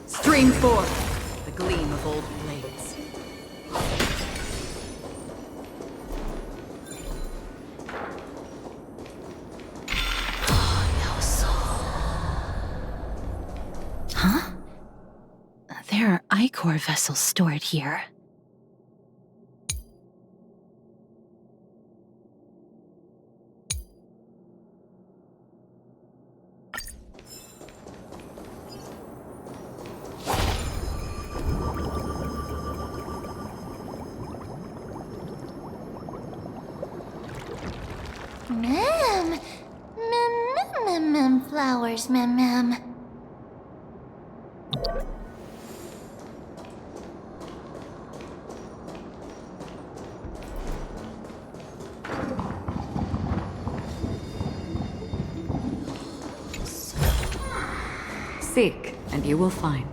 Stream forth the gleam of old blades. No soul. Huh? There are ichor vessels stored here. Flowers, mem. Seek, and you will find.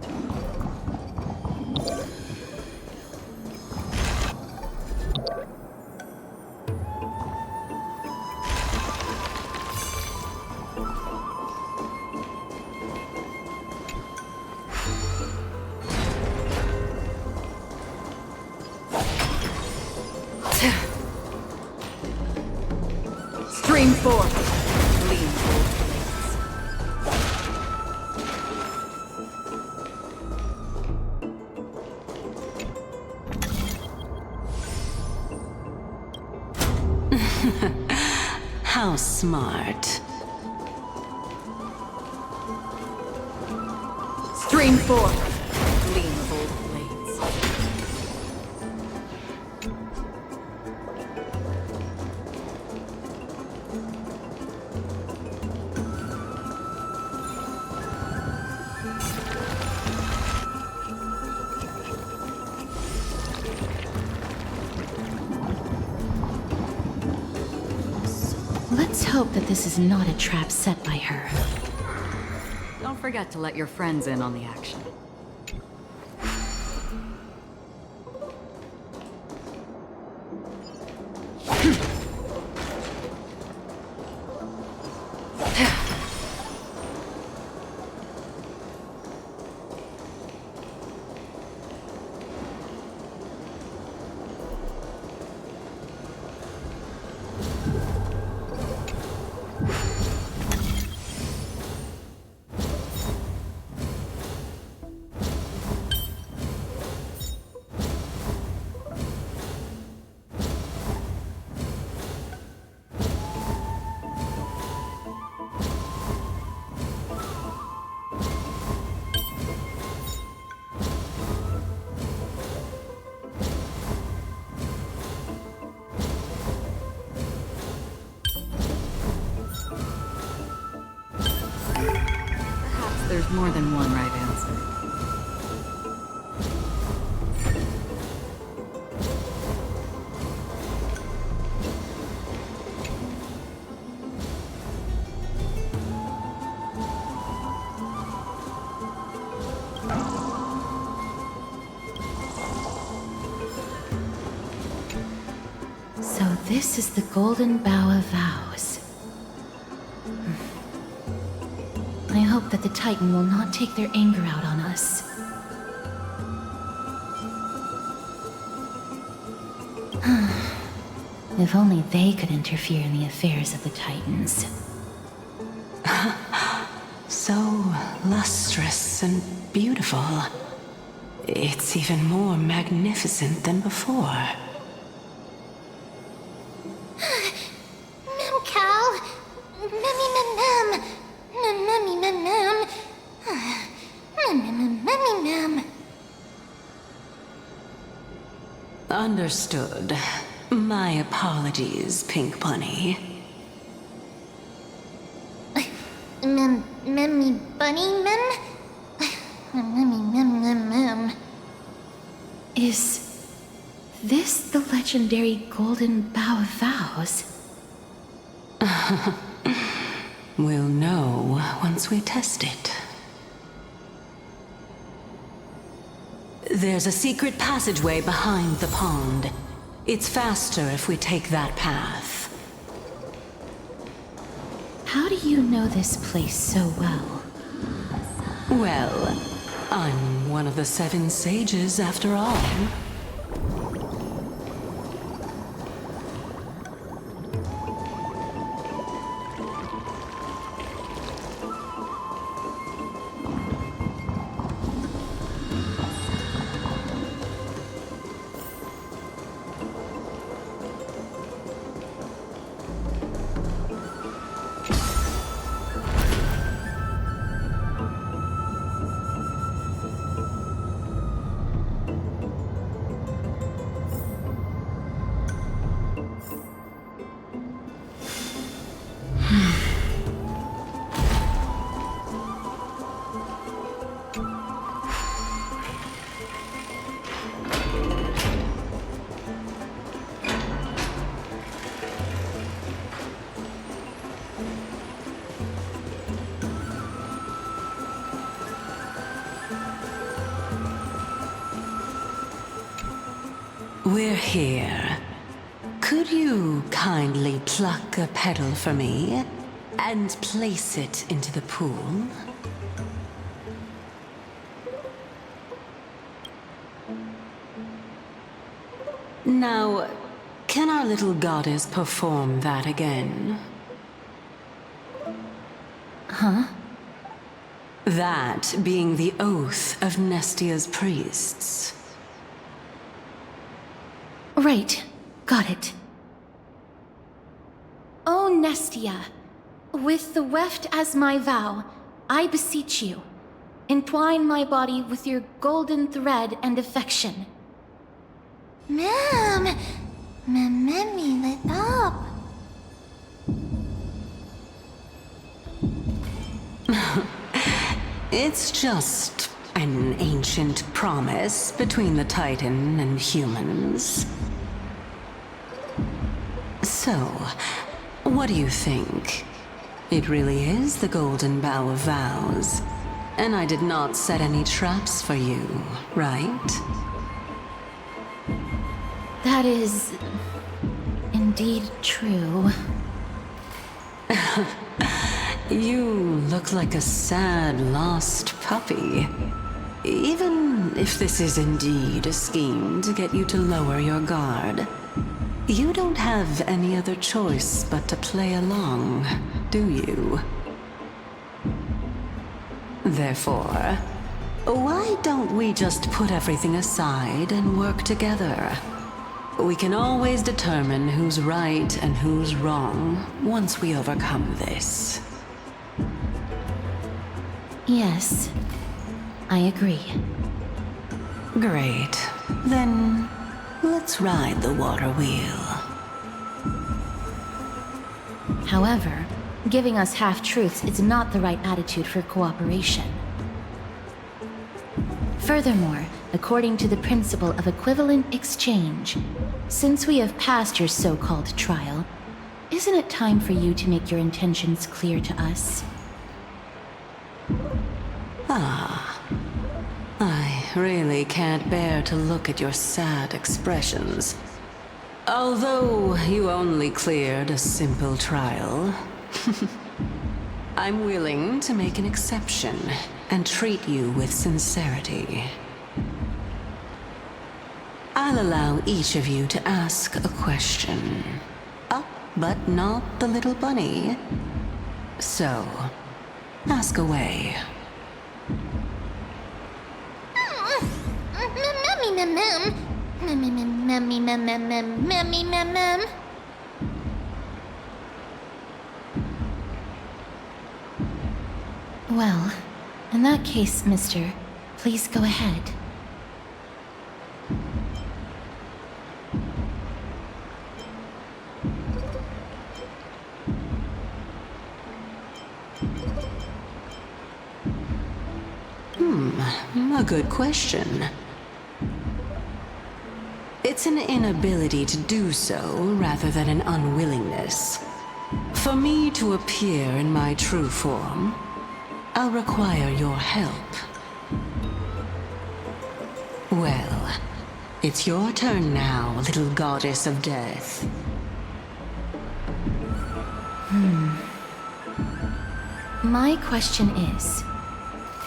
Stream forth. Gleam old blades. How smart. Stream forth. Gleam of old blades. Let's hope that this is not a trap set by her. Don't forget to let your friends in on the action. There's more than one right answer. So this is the Golden Bough of Vows. I hope that the Titan will not take their anger out on us. If only they could interfere in the affairs of the Titans. So lustrous and beautiful. It's even more magnificent than before. Understood. My apologies, Pink Bunny. Memmy Bunny Mem? Mem. Is this the legendary Golden Bough of Vows? We'll know once we test it. There's a secret passageway behind the pond. It's faster if we take that path. How do you know this place so well? Well, I'm one of the 7 sages after all. We're here. Could you kindly pluck a petal for me and place it into the pool? Now, can our little goddess perform that again? Huh? That being the oath of Nestia's priests. Right. Got it. O Nestia, with the weft as my vow, I beseech you, entwine my body with your golden thread and affection. Ma'am! Memmy lit up. It's just an ancient promise between the Titan and humans. So, what do you think? It really is the Golden Bough of Vows. And I did not set any traps for you, right? That is indeed true. You look like a sad, lost puppy. Even if this is indeed a scheme to get you to lower your guard, you don't have any other choice but to play along, do you? Therefore, why don't we just put everything aside and work together? We can always determine who's right and who's wrong once we overcome this. Yes, I agree. Great. Then, let's ride the water wheel. However, giving us half-truths is not the right attitude for cooperation. Furthermore, according to the principle of equivalent exchange, since we have passed your so-called trial, isn't it time for you to make your intentions clear to us? I really can't bear to look at your sad expressions. Although you only cleared a simple trial, I'm willing to make an exception and treat you with sincerity. I'll allow each of you to ask a question. But not the little bunny. So, ask away. Well, in that case, mister, please go ahead. A good question. It's an inability to do so rather than an unwillingness. For me to appear in my true form, I'll require your help. Well, it's your turn now, little goddess of death. My question is,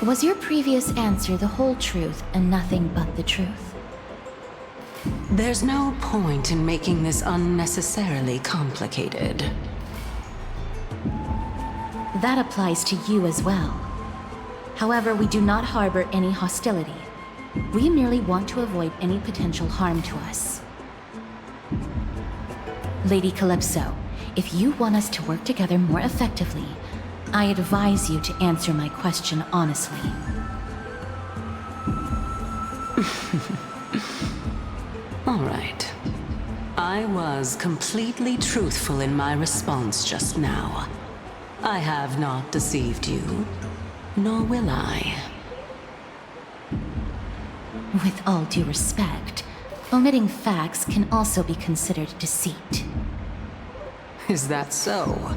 was your previous answer the whole truth and nothing but the truth? There's no point in making this unnecessarily complicated. That applies to you as well. However, we do not harbor any hostility. We merely want to avoid any potential harm to us. Lady Calypso, if you want us to work together more effectively, I advise you to answer my question honestly. All right. I was completely truthful in my response just now. I have not deceived you, nor will I. With all due respect, omitting facts can also be considered deceit. Is that so?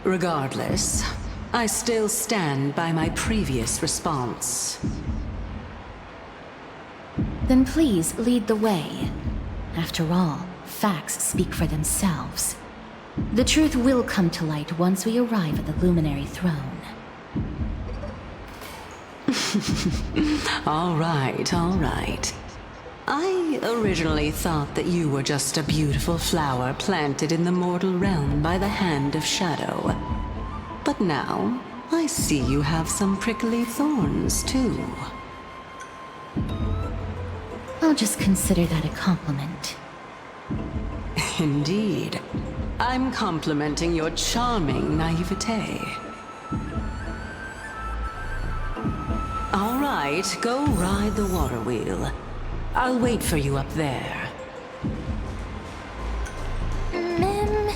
Regardless, I still stand by my previous response. Then please lead the way. After all, facts speak for themselves. The truth will come to light once we arrive at the Luminary Throne. All right, all right. I originally thought that you were just a beautiful flower planted in the mortal realm by the hand of shadow. But now, I see you have some prickly thorns, too. I'll just consider that a compliment. Indeed. I'm complimenting your charming naivete. All right, go ride the water wheel. I'll wait for you up there. Mem.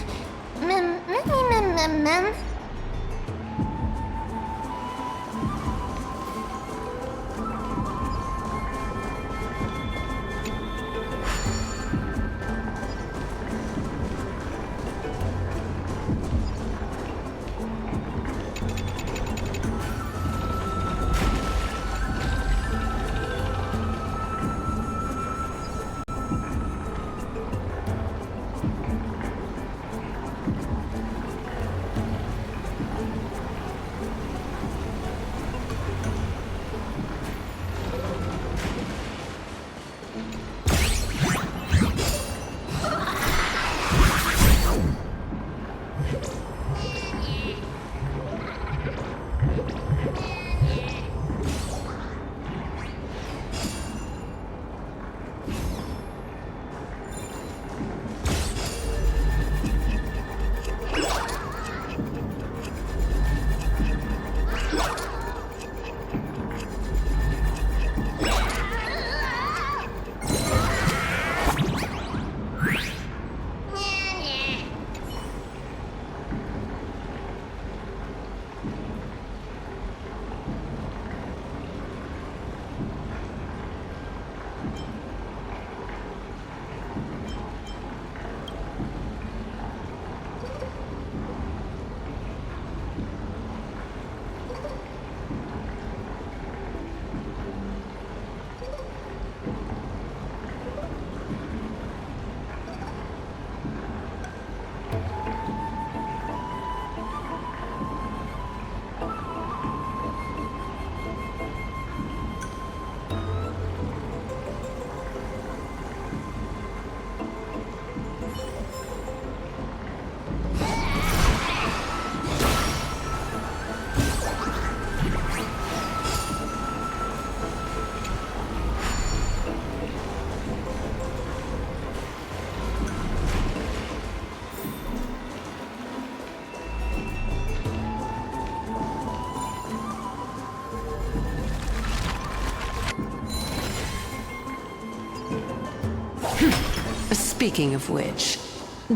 Speaking of which,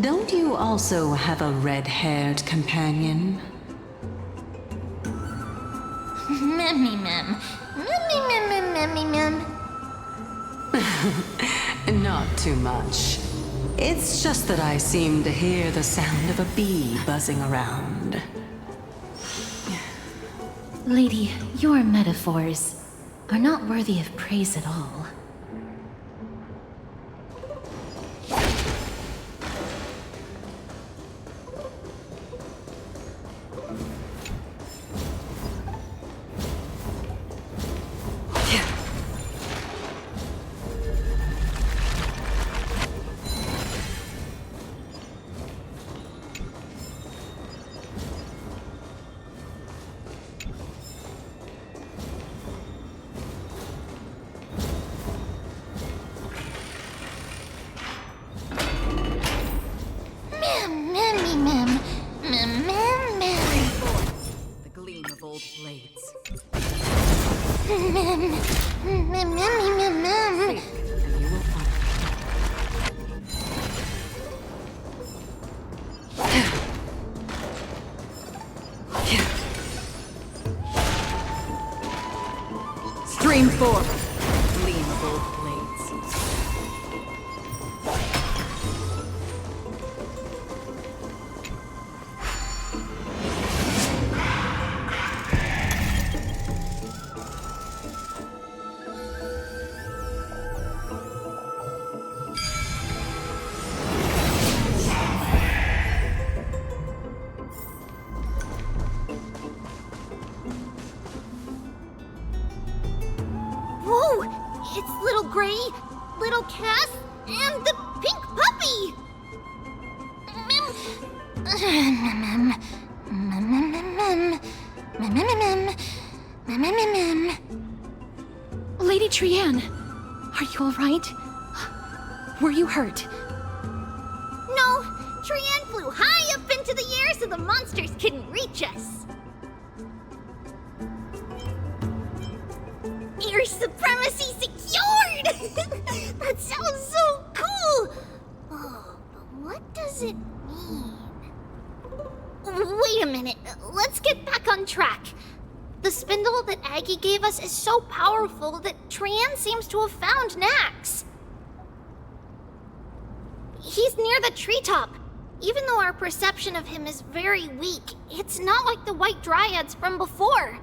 don't you also have a red-haired companion? Mem. Not too much. It's just that I seem to hear the sound of a bee buzzing around. Lady, your metaphors are not worthy of praise at all. The gleam of old blades. Mem. And you will find. Stream forth. Gleam of old blades. Whoa! It's little Gray, little Cass, and the pink puppy! Lady Trianne, are you alright? Were you hurt? No, Trianne flew high up into the air so the monsters couldn't reach us. Air supremacy secured! That sounds so cool! Oh, but what does it mean? Wait a minute, let's get back on track. The spindle that Aggie gave us is so powerful that Trianne seems to have found Nax. He's near the treetop. Even though our perception of him is very weak, it's not like the white dryads from before.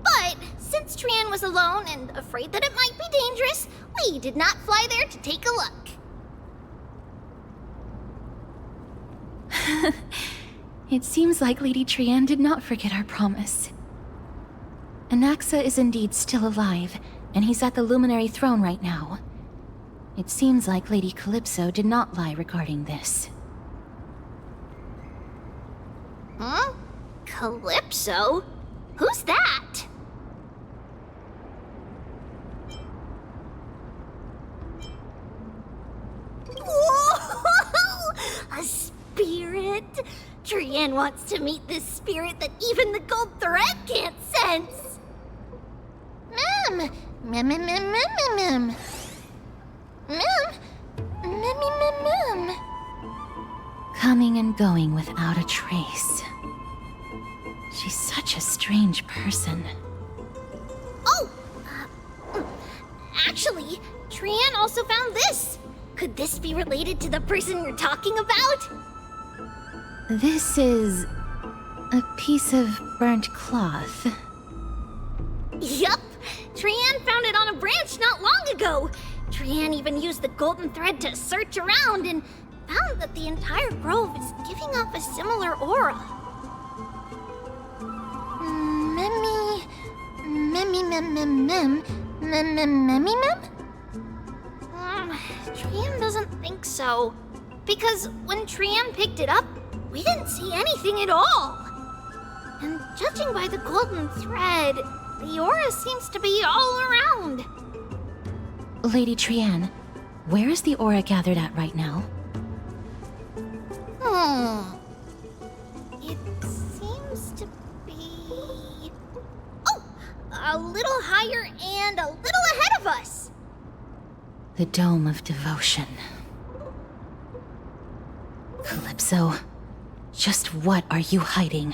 But since Trianne was alone and afraid that it might be dangerous, we did not fly there to take a look. It seems like Lady Trianne did not forget our promise. Anaxa is indeed still alive, and he's at the Luminary Throne right now. It seems like Lady Calypso did not lie regarding this. Huh? Calypso? Who's that? Whoa! A spirit? Trianne wants to meet this spirit that even the gold thread can't sense. Mem! Mem. Coming and going without a trace. She's such a strange person. Oh! Actually, Trianne also found this. Could this be related to the person you're talking about? This is a piece of burnt cloth. Yup! Trianne found it on a branch not long ago. Trianne even used the golden thread to search around and found that the entire grove is giving off a similar aura. Trianne doesn't think so. Because when Trianne picked it up, we didn't see anything at all. And judging by the golden thread, the aura seems to be all around. Lady Trianne, where is the aura gathered at right now? It seems to be... Oh! A little higher and a little ahead of us! The Dome of Devotion. Calypso, just what are you hiding?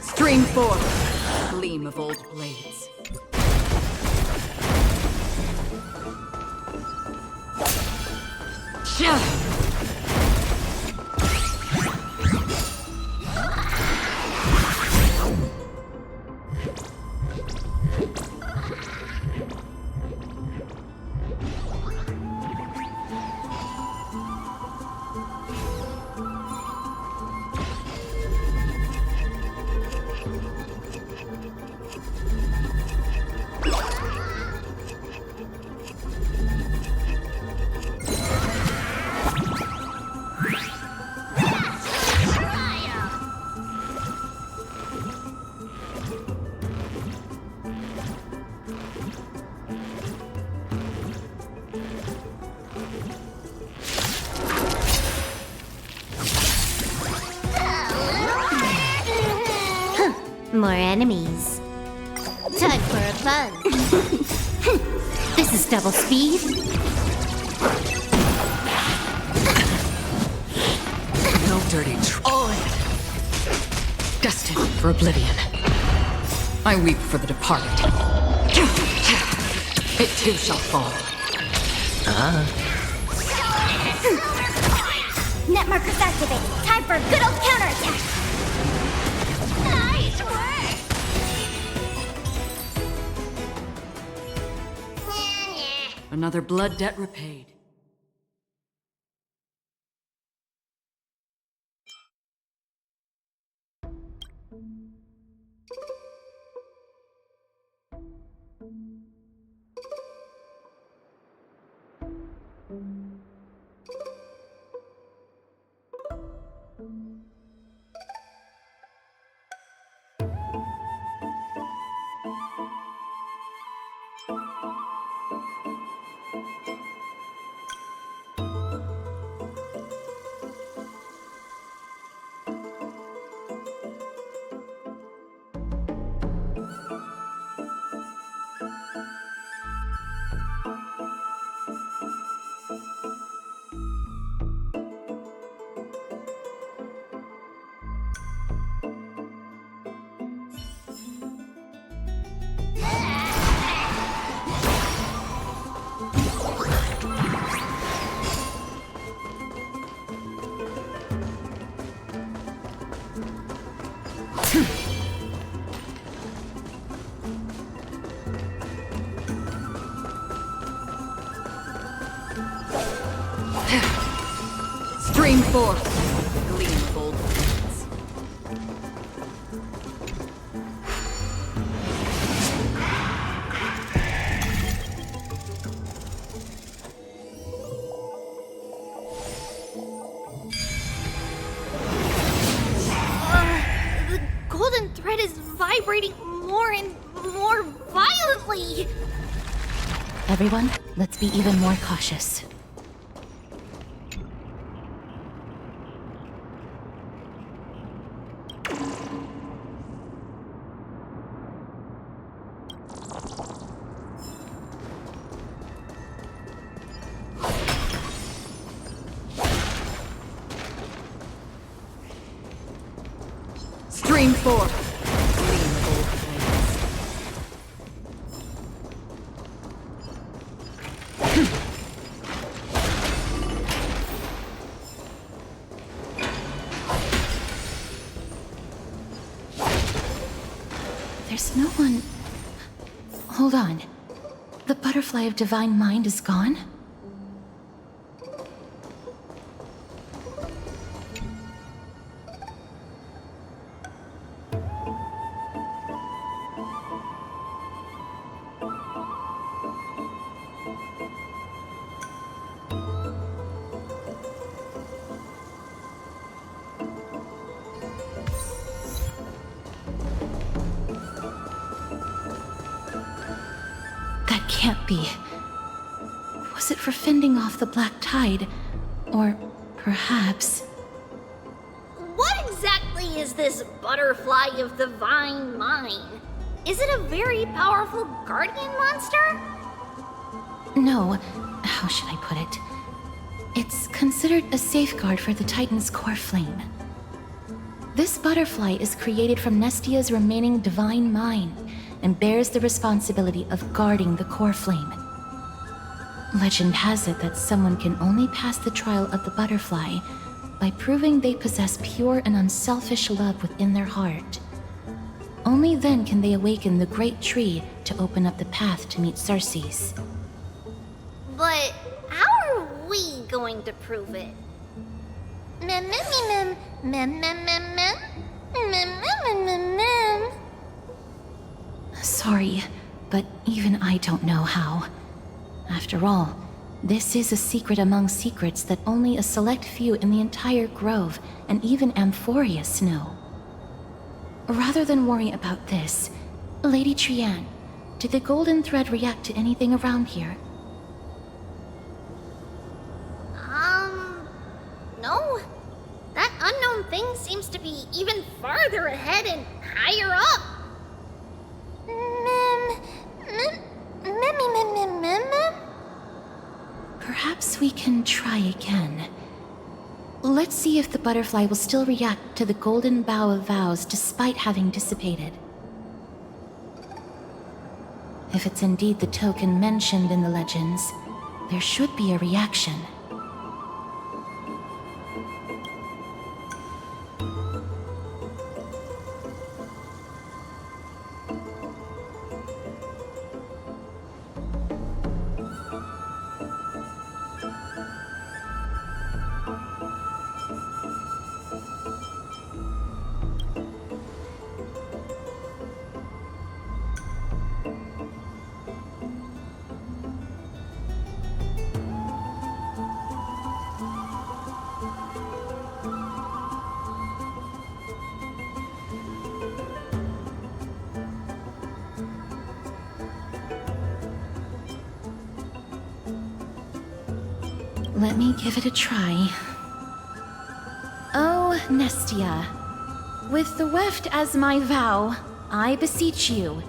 Stream forth, gleam of old blades. More enemies. Time for a buzz. This is double speed. No dirty all in. Destined for oblivion. I weep for the departed. It too shall fall. Net markers activated. Time for a good old counterattack. Nice work. Another blood debt repaid. Stream forth, gleam of old blades. The golden thread is vibrating more and more violently. Everyone, let's be even more cautious. Stream forth, gleam of old There's no one... Hold on. The butterfly of divine mind is gone? Can't be. Was use it for fending off the black tide. Or perhaps... What exactly is this butterfly of the vine mine? Is it a very powerful guardian monster? No, how should I put it? It's considered a safeguard for the Titan's core flame. This butterfly is created from Nestia's remaining divine mine and bears the responsibility of guarding the core flame. Legend has it that someone can only pass the trial of the butterfly by proving they possess pure and unselfish love within their heart. Only then can they awaken the great tree to open up the path to meet Circes. But how are we going to prove it? Mem mem mem mem mem mem mem mem mem mem mem. Sorry, but even I don't know how. After all, this is a secret among secrets that only a select few in the entire grove and even Amphoreus know. Rather than worry about this, Lady Trianne, did the golden thread react to anything around here? No. That unknown thing seems to be even farther ahead and higher up. Mem. Perhaps we can try again. Let's see if the butterfly will still react to the golden bough of vows despite having dissipated. If it's indeed the token mentioned in the legends, there should be a reaction. Let me give it a try. Oh, Nestia. With the weft as my vow, I beseech you,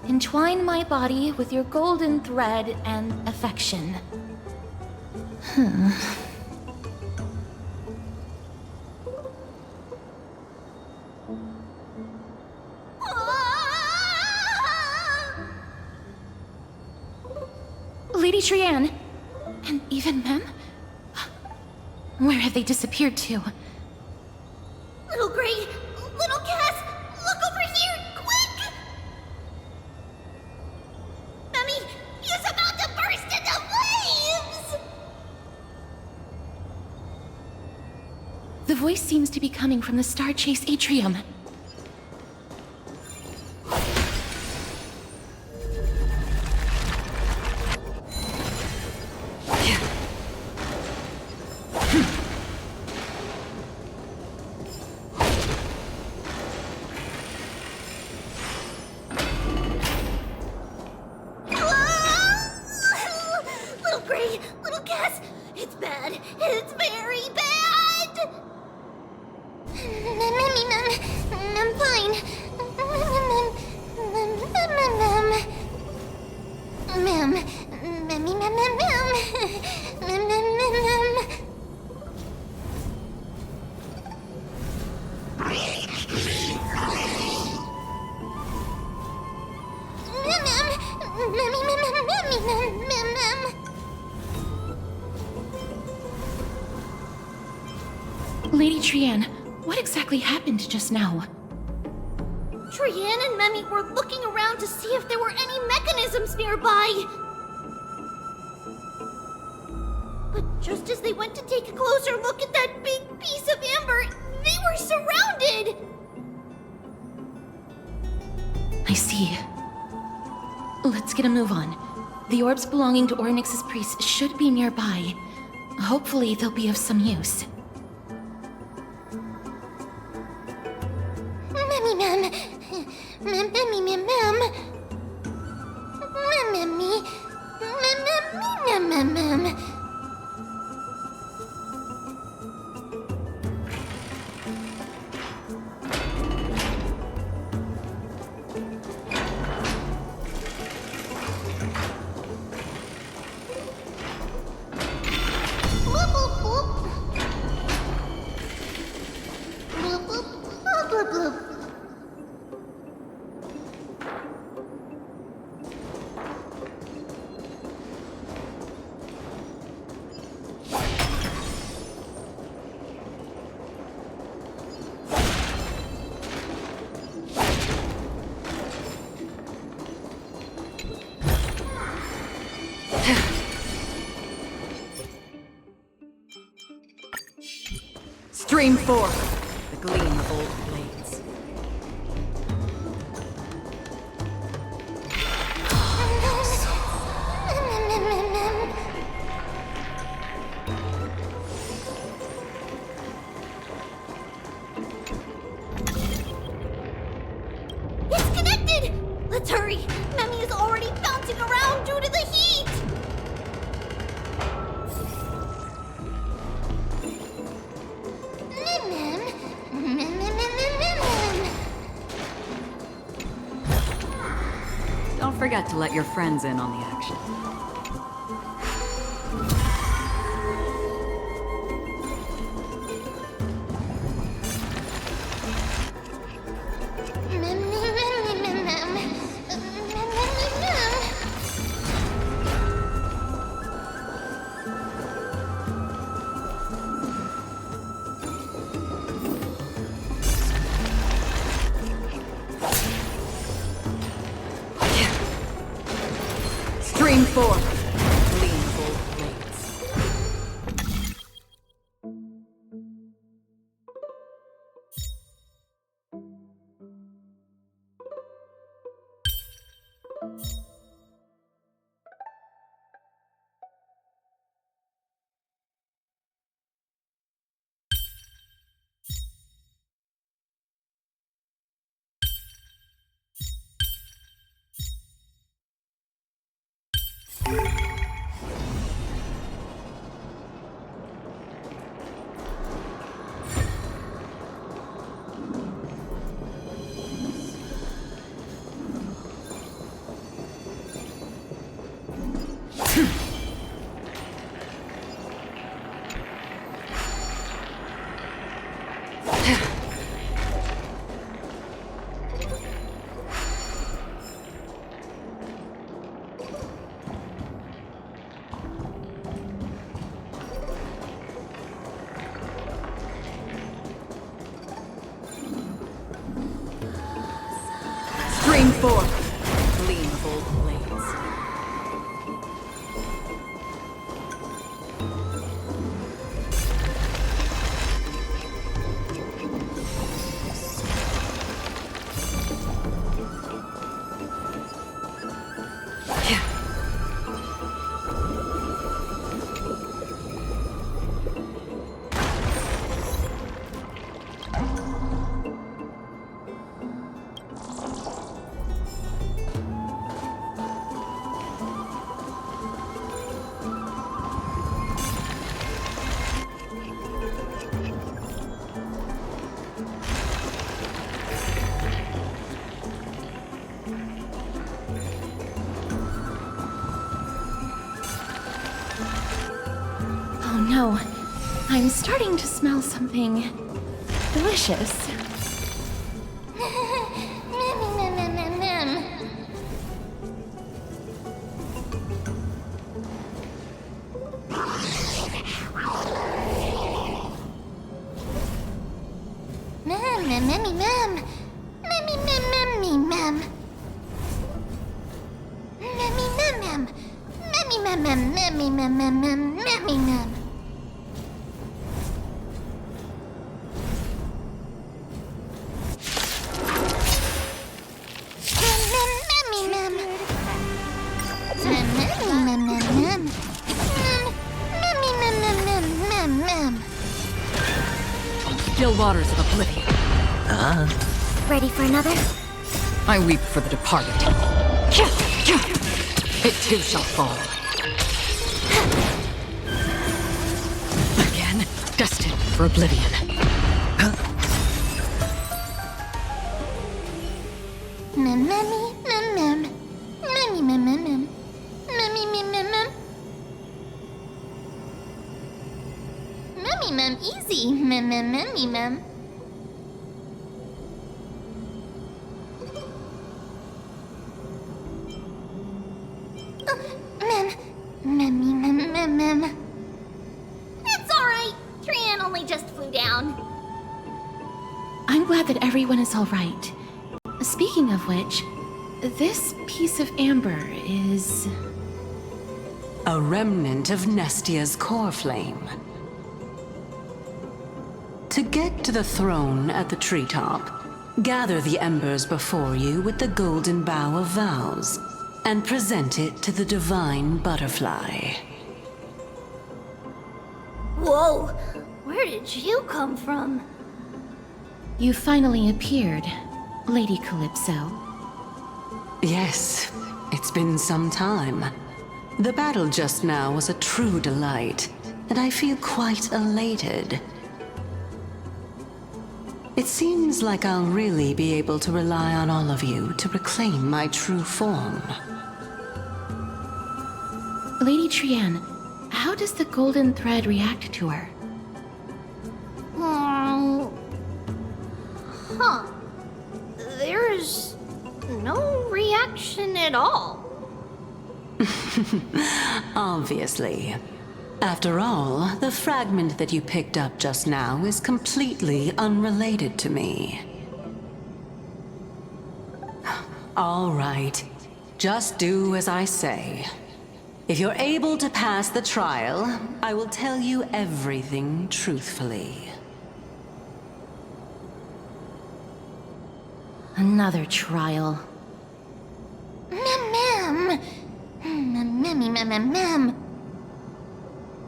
entwine my body with your golden thread and affection. Lady Trianne, and even Mem? Where have they disappeared to? Little Gray, little Cass, look over here, quick! Mummy, he's about to burst into flames! The voice seems to be coming from the Star Chase atrium. Little Gray, little Cass, it's bad. It's very bad! I'm fine. Lady Trianne, what exactly happened just now? Trianne and Memmy were looking around to see if there were any mechanisms nearby. But just as they went to take a closer look at that big piece of amber, they were surrounded! I see. Let's get a move on. The orbs belonging to Ornyx's priests should be nearby. Hopefully they'll be of some use. Stream forth the gleam of old blades. It's connected! Let's hurry! Memi is already bouncing around due to the heat! Don't forget to let your friends in on the action. Stream forth, gleam of old blades. Stream forth, gleam of old blades. Oh no, I'm starting to smell something delicious. Still waters of oblivion. Ready for another? I weep for the departed. It too shall fall. Again, destined for oblivion. Easy, mem. Mem. It's alright. Trianne only just flew down. I'm glad that everyone is all right. Speaking of which, this piece of amber is... A remnant of Nestia's core flame. To get to the throne at the treetop, gather the embers before you with the golden bough of vows, and present it to the divine butterfly. Whoa! Where did you come from? You finally appeared, Lady Calypso. Yes, it's been some time. The battle just now was a true delight, and I feel quite elated. It seems like I'll really be able to rely on all of you to reclaim my true form. Lady Trianne, how does the golden thread react to her? Huh. There's no reaction at all. Obviously. After all, the fragment that you picked up just now is completely unrelated to me. All right. Just do as I say. If you're able to pass the trial, I will tell you everything truthfully. Another trial. Ma'am.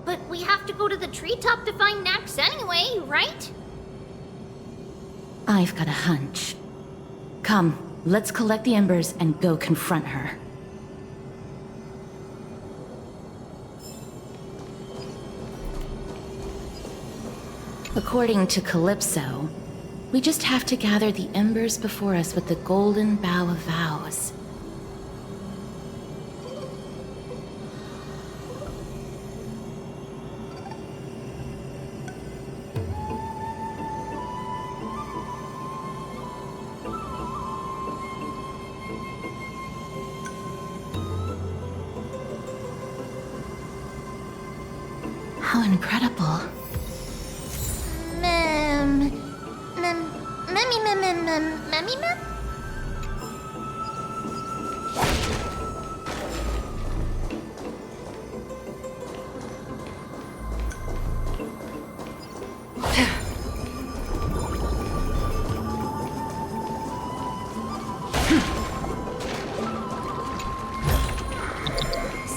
But we have to go to the treetop to find Nax anyway, right? I've got a hunch. Come, let's collect the embers and go confront her. According to Calypso, we just have to gather the embers before us with the golden bough of vows. How incredible. Ma'am?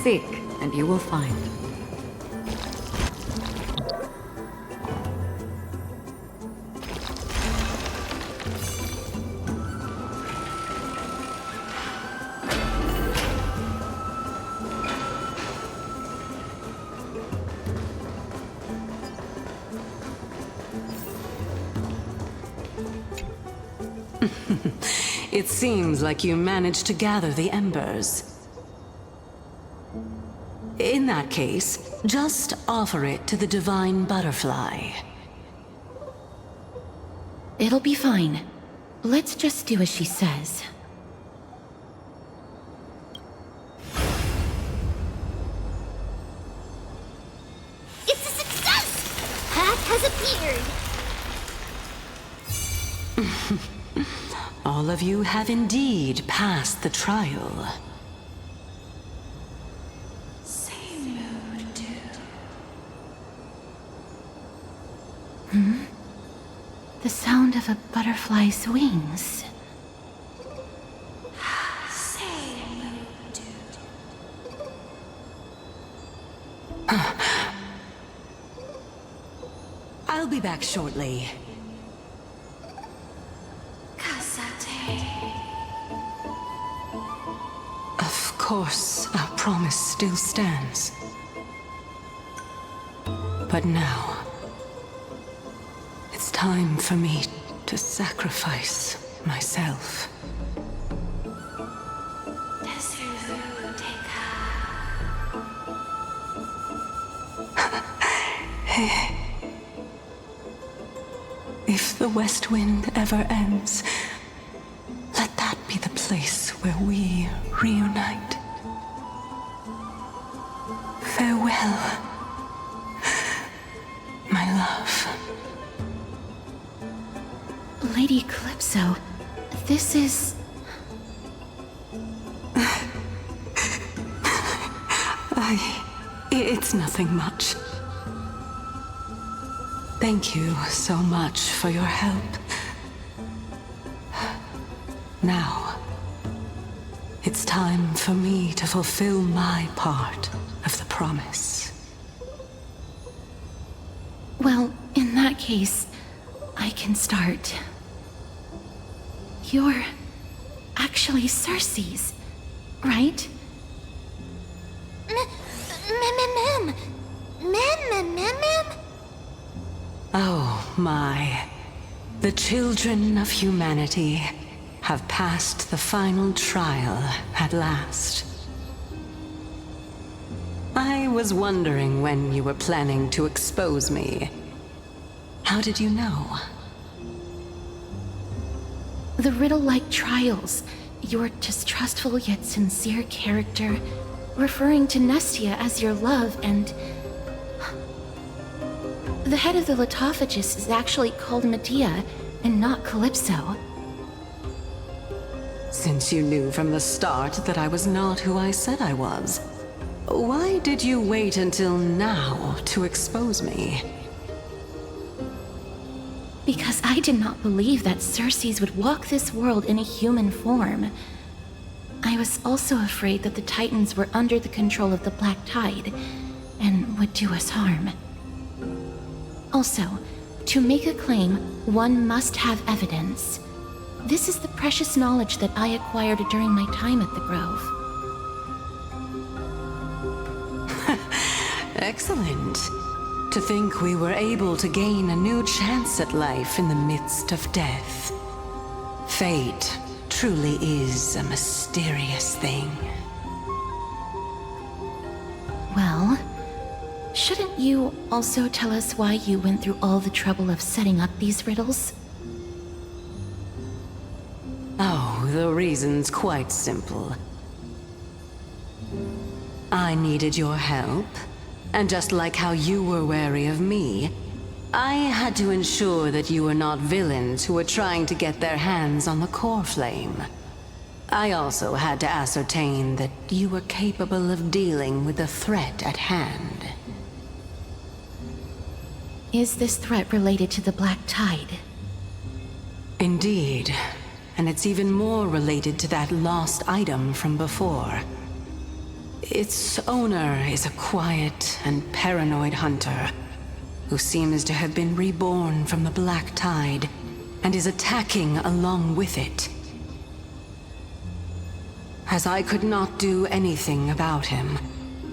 Seek, and you will find. It seems like you managed to gather the embers. In that case, just offer it to the divine butterfly. It'll be fine. Let's just do as she says. It's a success! Path has appeared! All of you have indeed passed the trial. Same mood, dude. The sound of a butterfly's wings. Same mood, dude. I'll be back shortly. Of course, our promise still stands. But now, it's time for me to sacrifice myself. If the West Wind ever ends, let that be the place where we reunite. Farewell, my love. Lady Calypso, this is... It's nothing much. Thank you so much for your help. Now, it's time for me to fulfill my part of the promise. Well, in that case, I can start. You're actually Circe's, right? Mem. Oh my. The children of humanity have passed the final trial at last. I was wondering when you were planning to expose me. How did you know? The riddle-like trials, your distrustful yet sincere character, referring to Nestia as your love, and... The head of the Litophagus is actually called Medea, and not Calypso. Since you knew from the start that I was not who I said I was, why did you wait until now to expose me? Because I did not believe that Circe's would walk this world in a human form. I was also afraid that the Titans were under the control of the Black Tide, and would do us harm. Also, to make a claim, one must have evidence. This is the precious knowledge that I acquired during my time at the Grove. Excellent. To think we were able to gain a new chance at life in the midst of death. Fate truly is a mysterious thing. Well, shouldn't you also tell us why you went through all the trouble of setting up these riddles? Oh, the reason's quite simple. I needed your help, and just like how you were wary of me, I had to ensure that you were not villains who were trying to get their hands on the core flame. I also had to ascertain that you were capable of dealing with the threat at hand. Is this threat related to the Black Tide? Indeed, and it's even more related to that lost item from before. Its owner is a quiet and paranoid hunter who seems to have been reborn from the Black Tide and is attacking along with it. As I could not do anything about him,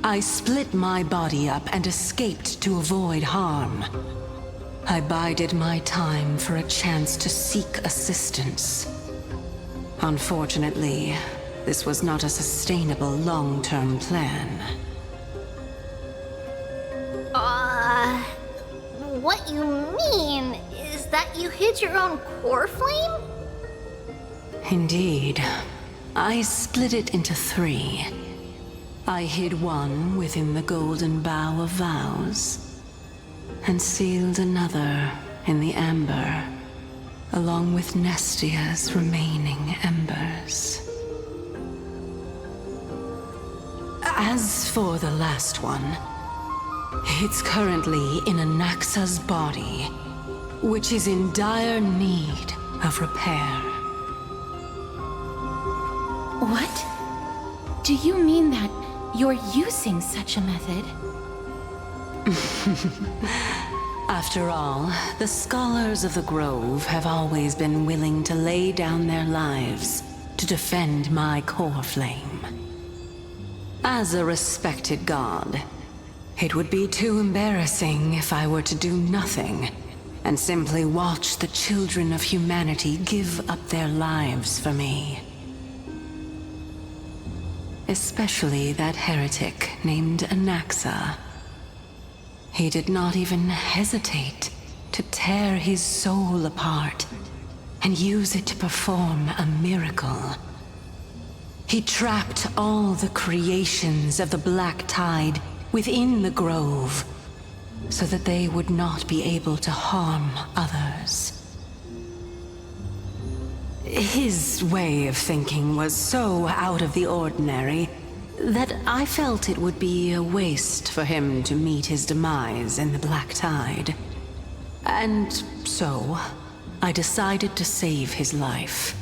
I split my body up and escaped to avoid harm. I bided my time for a chance to seek assistance. Unfortunately, this was not a sustainable long-term plan. What you mean is that you hid your own core flame? Indeed. I split it into 3. I hid one within the Golden Bough of Vows, and sealed another in the Amber, along with Nestia's remaining embers. As for the last one, it's currently in Anaxa's body, which is in dire need of repair. What? Do you mean that you're using such a method? After all, the scholars of the Grove have always been willing to lay down their lives to defend my core flame. As a respected god, it would be too embarrassing if I were to do nothing and simply watch the children of humanity give up their lives for me. Especially that heretic named Anaxa. He did not even hesitate to tear his soul apart and use it to perform a miracle. He trapped all the creations of the Black Tide within the Grove, so that they would not be able to harm others. His way of thinking was so out of the ordinary that I felt it would be a waste for him to meet his demise in the Black Tide. And so, I decided to save his life.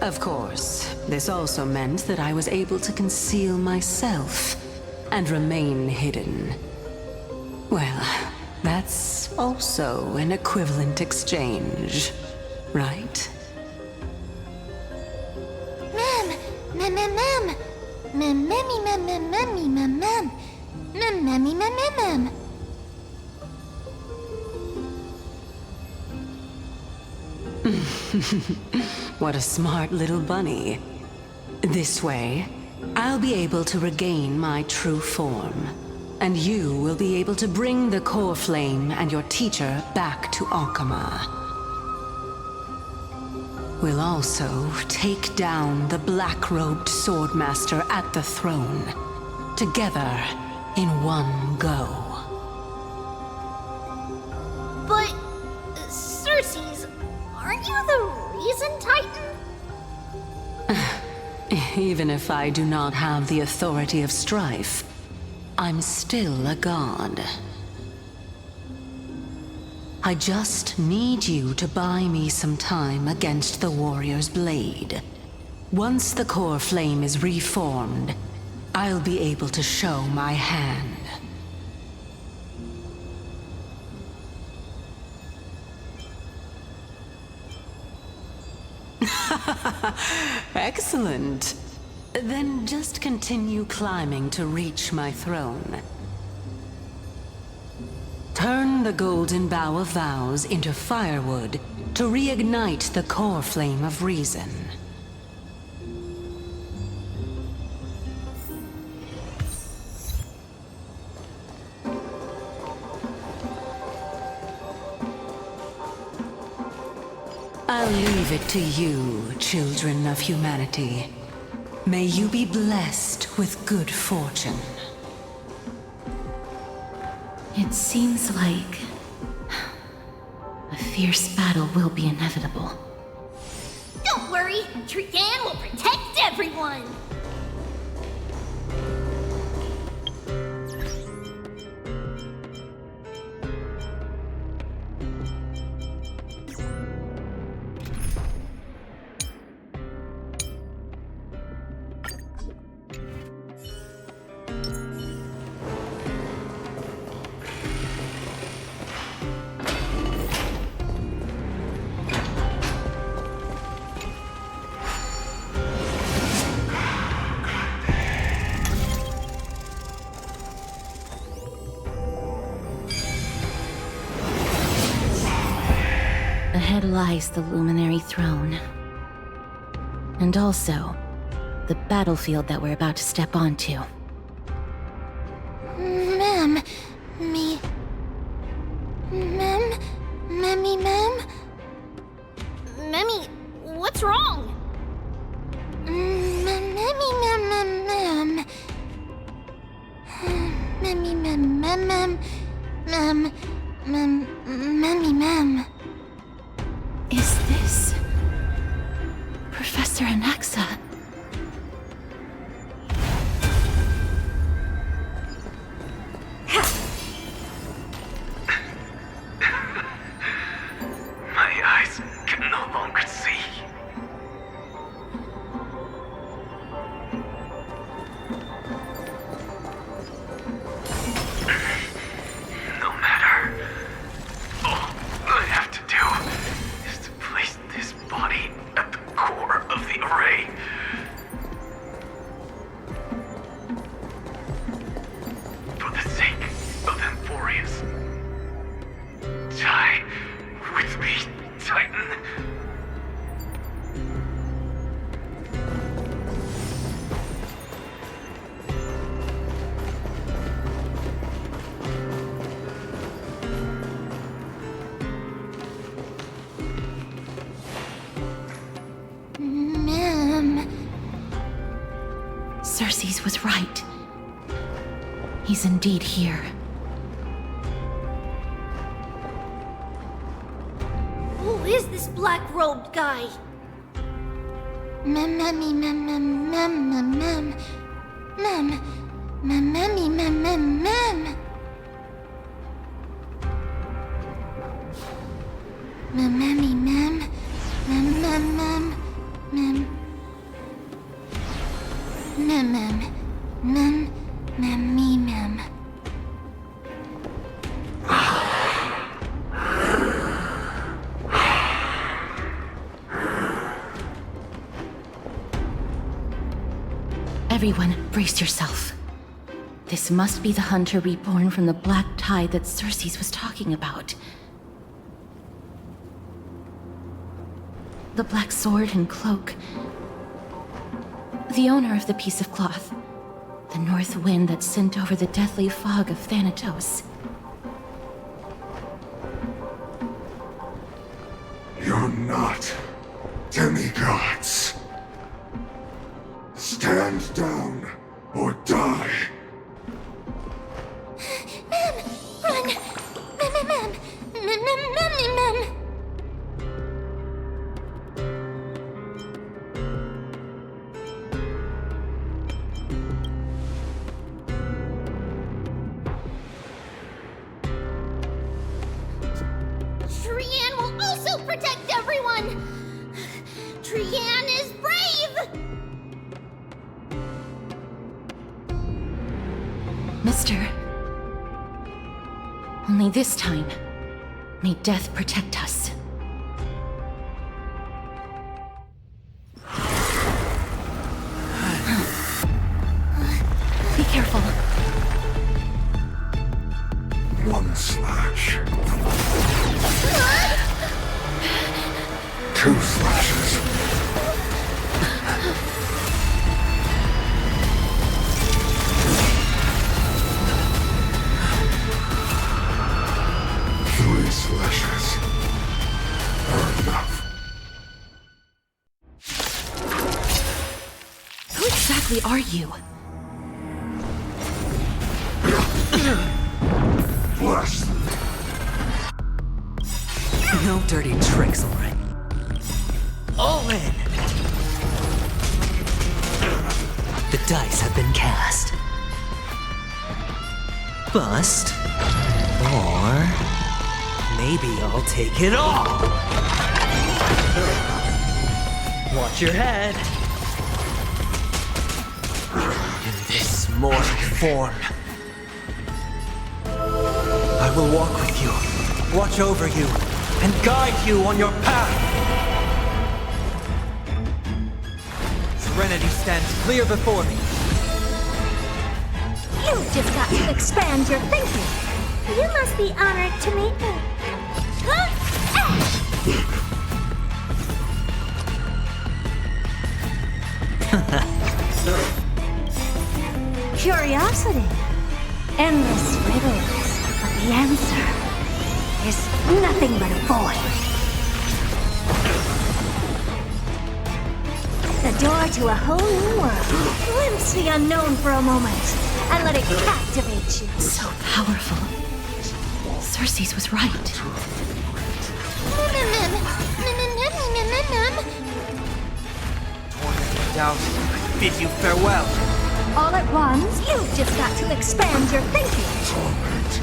Of course, this also meant that I was able to conceal myself and remain hidden. Well, that's also an equivalent exchange, right? What a smart little bunny. This way, I'll be able to regain my true form, and you will be able to bring the core flame and your teacher back to Okhema. We'll also take down the black-robed swordmaster at the throne, together in one go. But, Circes, aren't you the reason, Titan? Even if I do not have the authority of Strife, I'm still a god. I just need you to buy me some time against the warrior's blade. Once the core flame is reformed, I'll be able to show my hand. Excellent. Then just continue climbing to reach my throne. Turn the golden bough of vows into firewood to reignite the core flame of reason. I'll leave it to you, children of humanity. May you be blessed with good fortune. It seems like a fierce battle will be inevitable. Don't worry, Trianne will protect everyone! Ahead lies the Luminary Throne. And also, the battlefield that we're about to step onto. Ma'am, Memmy, what's wrong? Ma'am. Is this Professor Anaxa? My eyes can no longer see. No matter. All I have to do is to place this body at the core of the array. For the sake of Amphoreus. Die with me, Titan. Ma'am. Circes was right. He's indeed here. Who is this black-robed guy? Mem, mem, mem, mem, mem, mem, mem. Mem. Mem, mem, mem, mem, mem. Mem, mem, mem. Mem, mem, mem. Mem. Mem, mem. Mem, mem, me, mem. Everyone, brace yourself. This must be the hunter reborn from the black tide that Circes was talking about. The black sword and cloak. The owner of the piece of cloth. The north wind that sent over the deathly fog of Thanatos. You're not demigods. Stand down or die. Mem, run. Mem, mem, mem. Mem, mem, mem, mem. Trianne will also protect everyone! Trianne is brave! Mister. Only this time, may death protect us. Be careful. One slash. Two slashes. Three slashes are enough. Who exactly are you? Bless them. No dirty tricks, all right. All in! The dice have been cast. Bust. Or maybe I'll take it all! Watch your head. In this mortal form, I will walk with you, watch over you, and guide you on your path. Serenity stands clear before me. You've just got to expand your thinking. You must be honored to meet me. Curiosity. Endless riddles. But the answer is nothing but a void. The door to a whole new world. Glimpse the unknown for a moment, and let it captivate you. So powerful. Circes was right. Tormented doubt, I bid you farewell. All at once, you've just got to expand your thinking. Torment.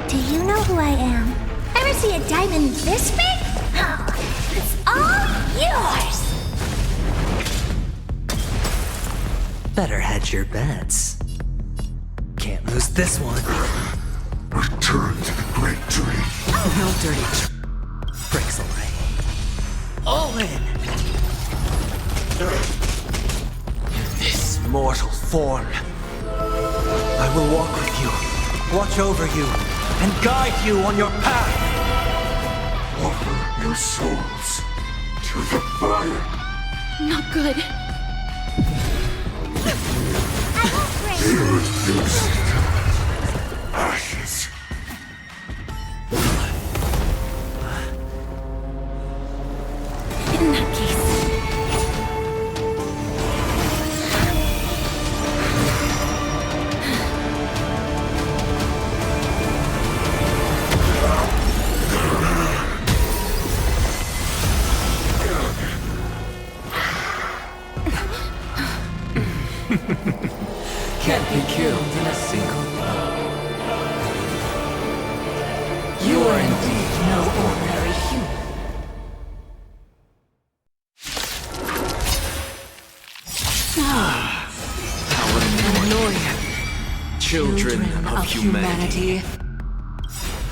Do you know who I am? Ever see a diamond this big? Oh, it's all yours! Better hedge your bets. Can't lose this one. Return to the great tree. No dirty tricks, all right. All in. In this mortal form, I will walk with you, watch over you, and guide you on your path. Offer your souls to the fire. Not good. You reduce it to ashes. In that case. can't be killed in a single blow. You are indeed no ordinary human. How annoying. Children of humanity.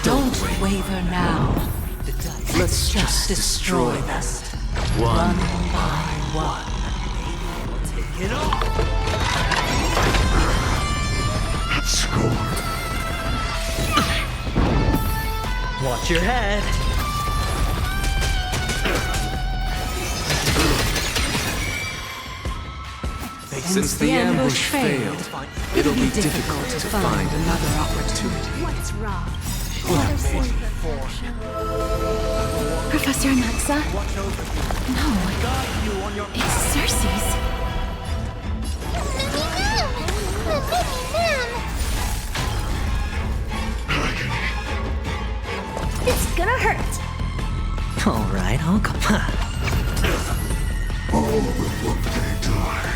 Don't waver now. Let's just destroy them. One by one. Take it off. Score. Watch your head. Since the ambush failed, it'll be difficult to find another opportunity. What's wrong? Professor Anaxa? No, it's Cersei's. It's gonna hurt. Alright, Okhema. All will one day die.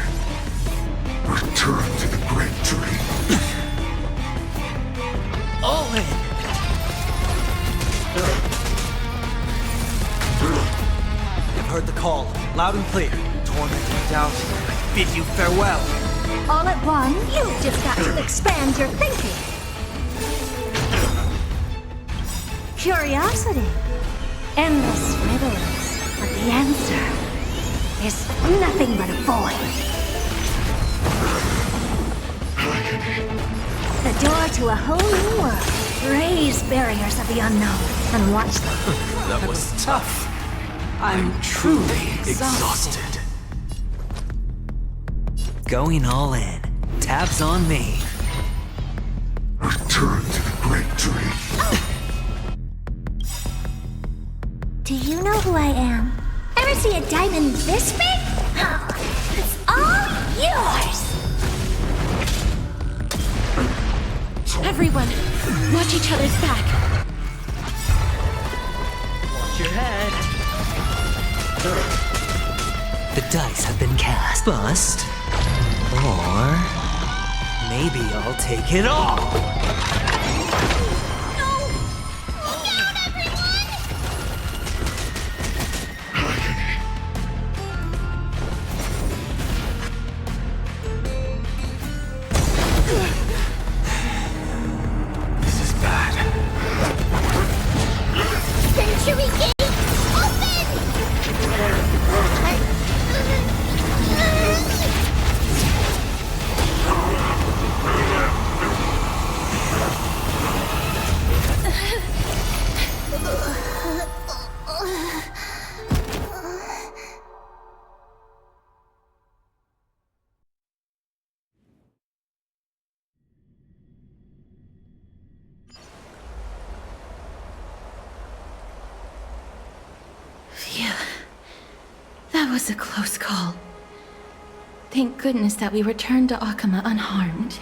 Return to the great tree. All in! I've heard the call, loud and clear. Tormenting doubt, I bid you farewell. All at one, you've just got to expand your thinking. Curiosity. Endless riddles. But the answer is nothing but a void. The door to a whole new world. Raise barriers of the unknown and watch them. That was tough. I'm truly Exhausted. Going all in. Tabs on me. Return to the great tree. Do you know who I am? Ever see a diamond this big? Oh, it's all yours! Everyone, watch each other's back. Watch your head. The dice have been cast. Bust. Or maybe I'll take it all. Century Gate, open! Phew. That was a close call. Thank goodness that we returned to Okhema unharmed.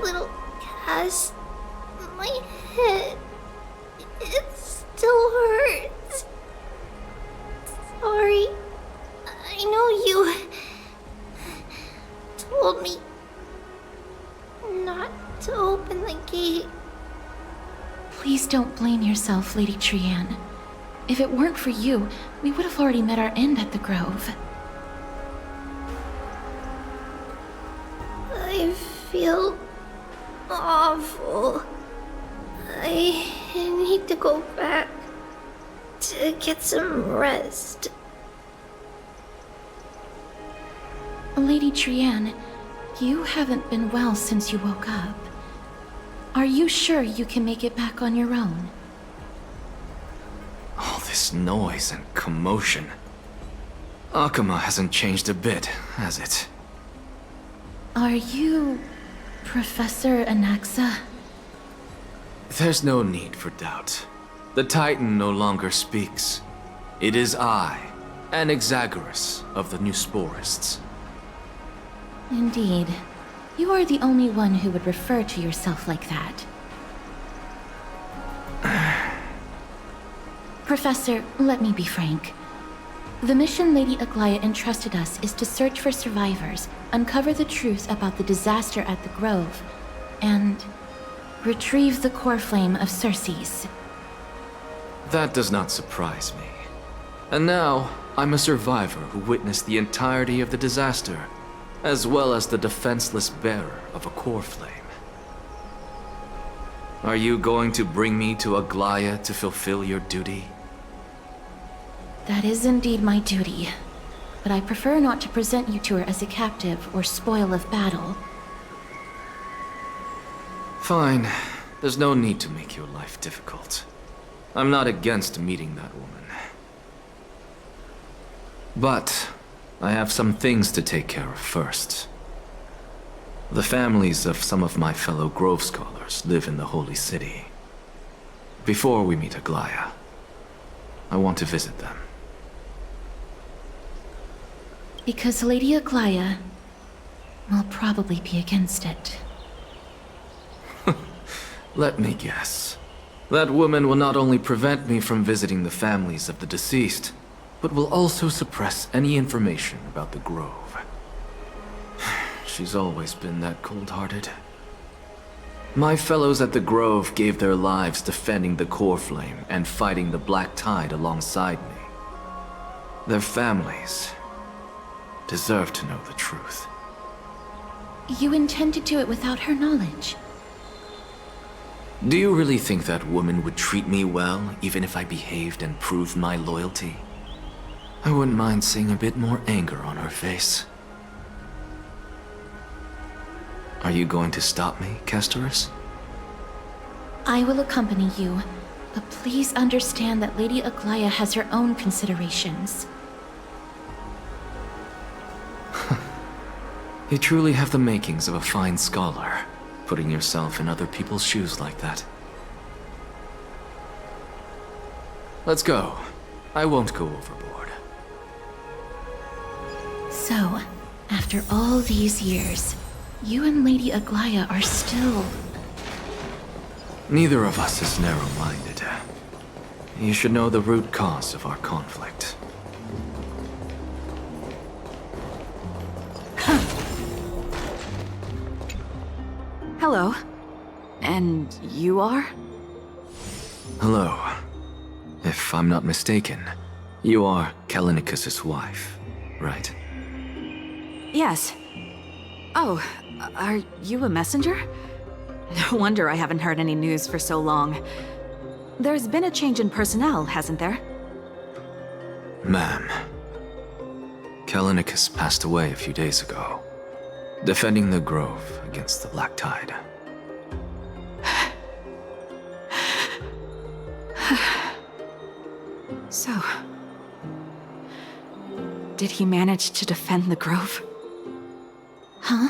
Little Cass, my head, it still hurts. Sorry, I know you told me not to open the gate. Please don't blame yourself, Lady Trianne. If it weren't for you, we would have already met our end at the Grove. I feel awful. I need to go back to get some rest. Lady Trianne, you haven't been well since you woke up. Are you sure you can make it back on your own? All this noise and commotion. Okhema hasn't changed a bit, has it? Are you Professor Anaxa? There's no need for doubt. The Titan no longer speaks. It is I, Anaxagoras of the Newsporists. Indeed. You are the only one who would refer to yourself like that. Professor, let me be frank. The mission Lady Aglaya entrusted us is to search for survivors, uncover the truth about the disaster at the Grove, and retrieve the core flame of Circe's. That does not surprise me. And now, I'm a survivor who witnessed the entirety of the disaster, as well as the defenseless bearer of a core flame. Are you going to bring me to Aglaya to fulfill your duty? That is indeed my duty, but I prefer not to present you to her as a captive or spoil of battle. Fine. There's no need to make your life difficult. I'm not against meeting that woman. But I have some things to take care of first. The families of some of my fellow Grove scholars live in the Holy City. Before we meet Aglaya, I want to visit them. Because Lady Aglaya will probably be against it. Let me guess. That woman will not only prevent me from visiting the families of the deceased, but will also suppress any information about the Grove. She's always been that cold-hearted. My fellows at the Grove gave their lives defending the core flame and fighting the Black Tide alongside me. Their families deserve to know the truth. You intend to do it without her knowledge? Do you really think that woman would treat me well, even if I behaved and proved my loyalty? I wouldn't mind seeing a bit more anger on her face. Are you going to stop me, Castorus? I will accompany you, but please understand that Lady Aglaya has her own considerations. You truly have the makings of a fine scholar, putting yourself in other people's shoes like that. Let's go. I won't go overboard. So, after all these years, you and Lady Aglaya are still... Neither of us is narrow-minded. You should know the root cause of our conflict. Hello. And you are? Hello. If I'm not mistaken, you are Callinicus's wife, right? Yes. Oh, are you a messenger? No wonder I haven't heard any news for so long. There's been a change in personnel, hasn't there? Ma'am, Callinicus passed away a few days ago, defending the Grove against the Black Tide. So... did he manage to defend the Grove? Huh?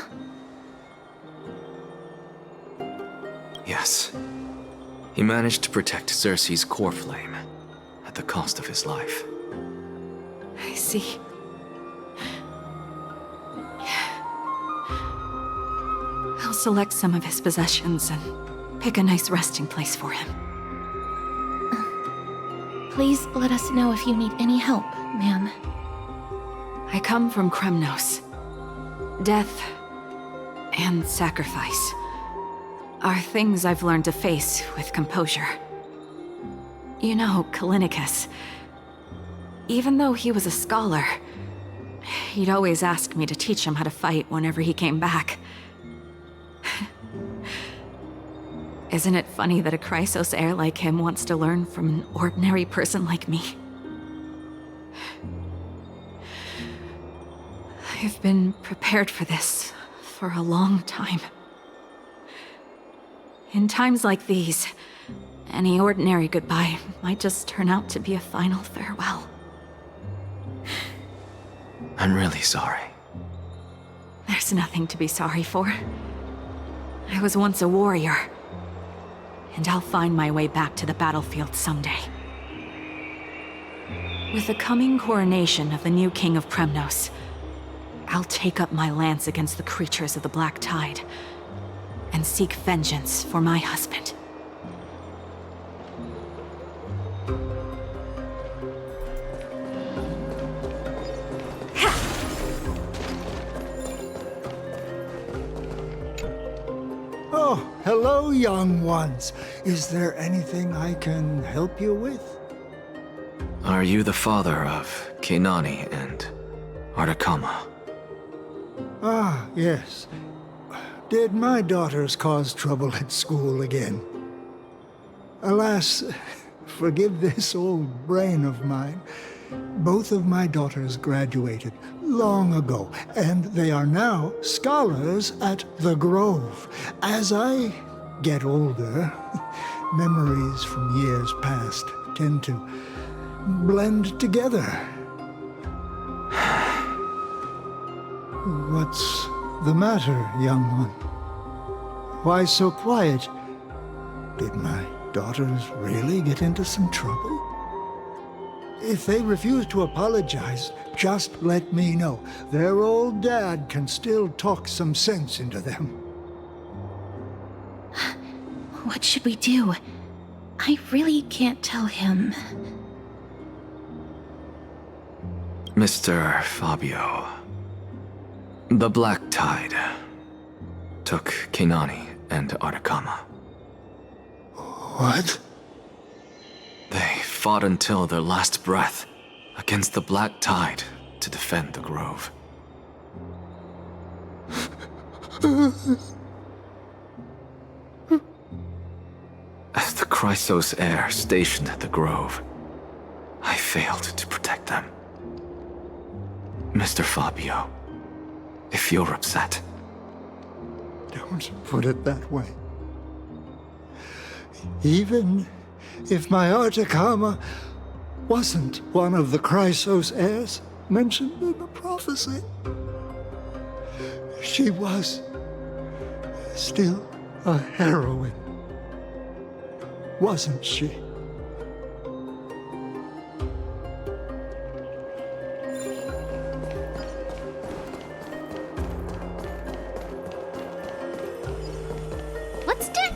Yes. He managed to protect Circe's core flame, at the cost of his life. I see. I'll select some of his possessions and pick a nice resting place for him. Please let us know if you need any help, ma'am. I come from Kremnos. Death and sacrifice are things I've learned to face with composure. You know, Callinicus, even though he was a scholar, he'd always ask me to teach him how to fight whenever he came back. Isn't it funny that a Chrysos heir like him wants to learn from an ordinary person like me? I've been prepared for this for a long time. In times like these, any ordinary goodbye might just turn out to be a final farewell. I'm really sorry. There's nothing to be sorry for. I was once a warrior, and I'll find my way back to the battlefield someday. With the coming coronation of the new king of Kremnos, I'll take up my lance against the creatures of the Black Tide and seek vengeance for my husband. Oh, hello, young ones. Is there anything I can help you with? Are you the father of Keinani and Okhema? Ah, yes. Did my daughters cause trouble at school again? Alas, forgive this old brain of mine. Both of my daughters graduated long ago, and they are now scholars at the Grove. As I get older, memories from years past tend to blend together. What's the matter, young one? Why so quiet? Did my daughters really get into some trouble? If they refuse to apologize, just let me know. Their old dad can still talk some sense into them. What should we do? I really can't tell him. Mr. Fabio. The Black Tide took Keinani and Okhema. What? They fought until their last breath against the Black Tide to defend the Grove. As the Chrysos heir stationed at the Grove, I failed to protect them. Mr. Fabio, if you're upset... Don't put it that way. Even if my Okhema wasn't one of the Chrysos heirs mentioned in the prophecy, she was still a heroine, wasn't she? What's that?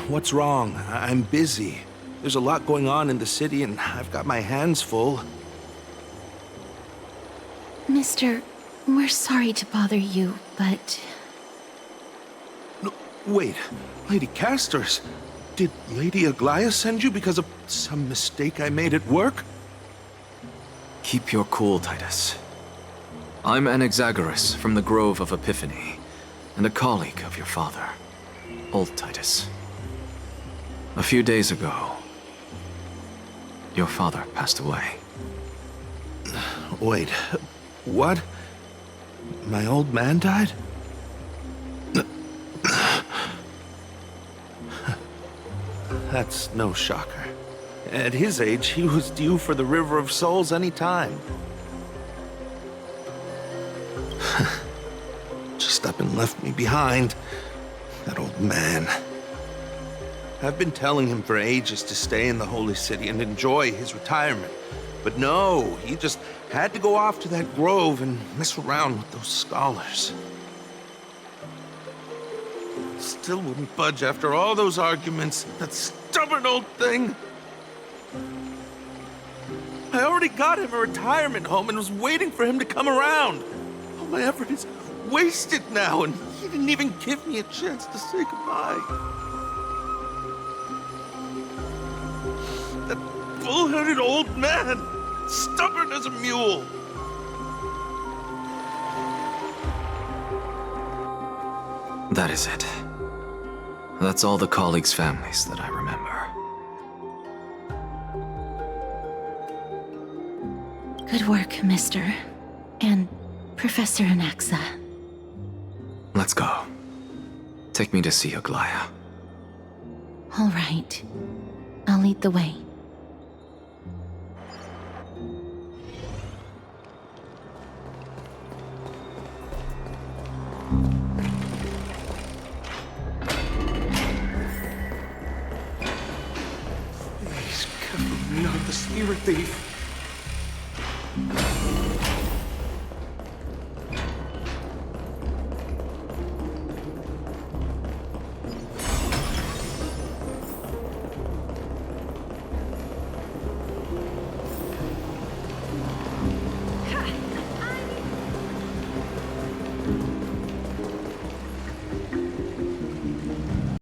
What's wrong? I'm busy. There's a lot going on in the city, and I've got my hands full. Mister, we're sorry to bother you, but... No, wait, Lady Castors, did Lady Aglaia send you because of some mistake I made at work? Keep your cool, Titus. I'm Anaxagoras from the Grove of Epiphany, and a colleague of your father, Old Titus. A few days ago, your father passed away. Wait, what? My old man died? That's no shocker. At his age, he was due for the River of Souls any time. Just up and left me behind. That old man. I've been telling him for ages to stay in the Holy City and enjoy his retirement. But no, he just had to go off to that grove and mess around with those scholars. Still wouldn't budge after all those arguments. That stubborn old thing. I already got him a retirement home and was waiting for him to come around. All my effort is wasted now, and he didn't even give me a chance to say goodbye. That bull-headed old man, stubborn as a mule. That is it. That's all the colleagues' families that I remember. Good work, Mr. and Professor Anaxa. Let's go. Take me to see Aglaya. All right. I'll lead the way. Please cover me, not the spirit thief.